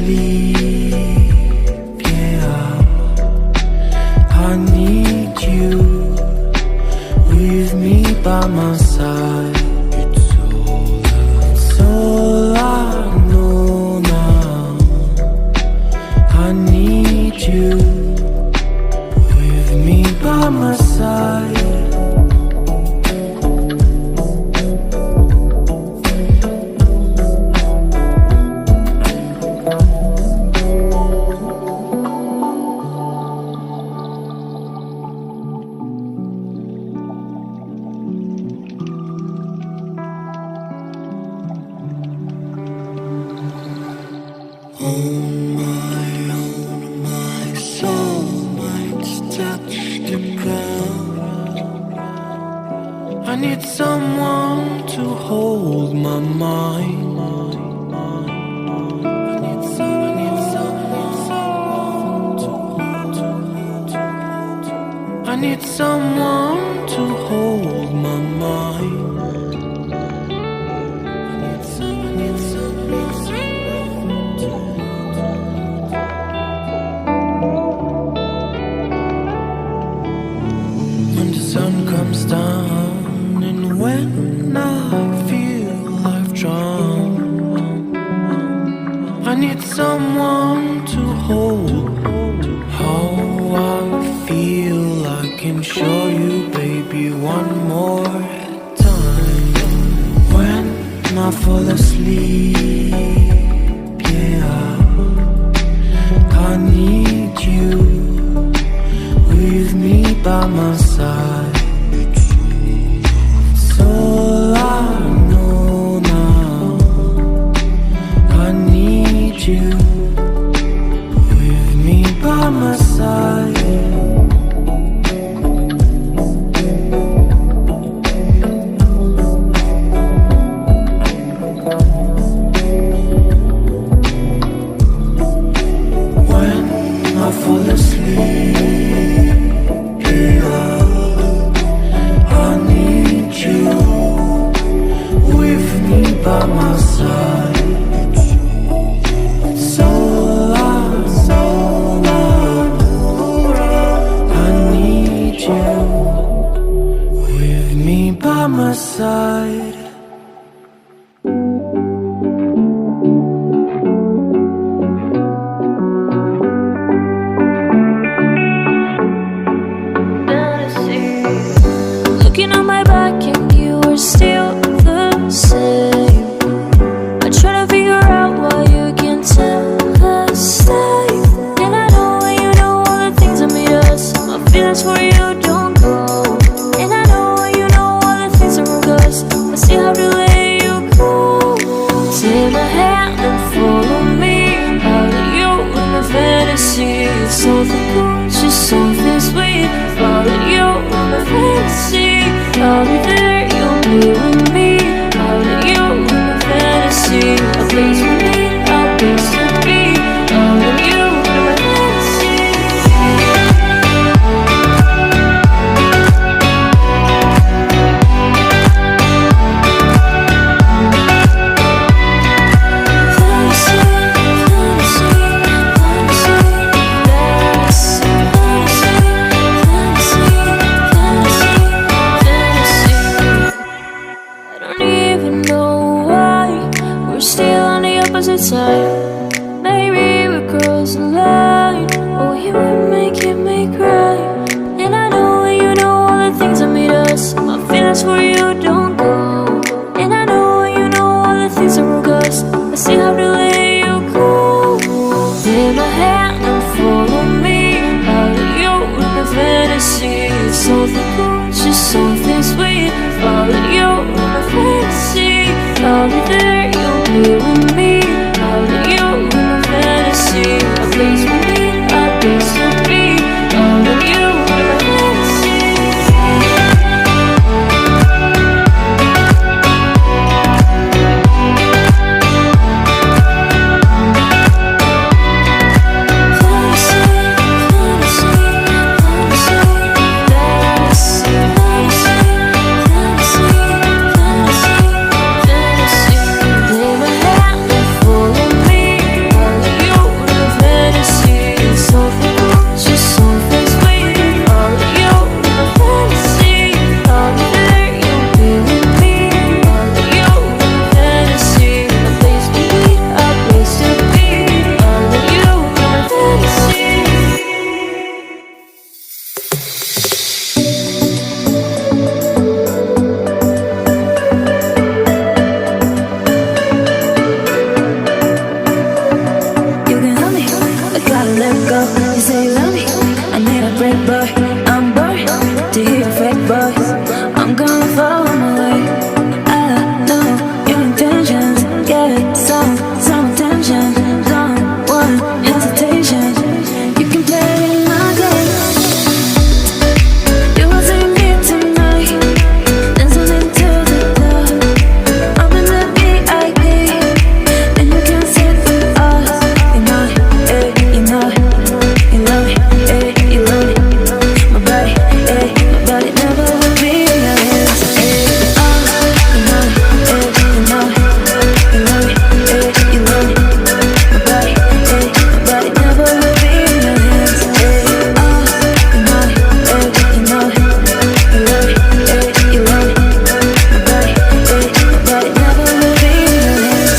asleep, yeah. I need you with me by my side. It's all I know now. I need you with me by my side. I need someone to hold my mind. I need someone to hold my mind. When the sun comes down and when I feel I've drowned, I need someone to hold. How I feel I can show you, baby, one more time. When I fall asleep, yeah, I need you with me by my side. It's all I know now. I need you with me by my side. When I fall asleep, by my side. It's all I need you with me by my side. Looking on my back and you are still the same. I try to figure out why you can't tell us stay. And I know when you know all the things that made us, my feelings for you don't go. And I know when you know all the things that wrong us, I still have to let you go. Take my hand and follow me out of you in my fantasy. Something cool, just something sweet. Follow you in my fantasy. I'll be there, you'll be with me. Out of you in my fantasy. A place for me, a place to be. Out of you in my fantasy. Side. Maybe we cross the line, or you would make me cry. And I know when you know all the things that made us, my feelings for you don't go. And I know when you know all the things that broke us, I still have to let you go. Take my hand and follow me out of you in my fantasy. Something cool, just something sweet. Follow you in my fantasy. I'll be there, you'll be with me. Out of you in my fantasy. A place for me, a place to be. Out of you in my fantasy. Take my hand gonna follow my way. I know your intentions, get some attention. Don't want hesitation. You can play my game. You will see me tonight, dancing into the club. I'm in the VIP, and you can sit with us. You know it, you know it, you love it, you love it. My body never will be in your hands. You know it, you know it, you love it, you love it. My body never will be in your hands. You know it, you know it, you love it, you love it. My body never will be in your hands.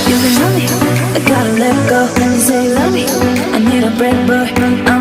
You can love me, I gotta let go. You say love me, I need a break, but I'm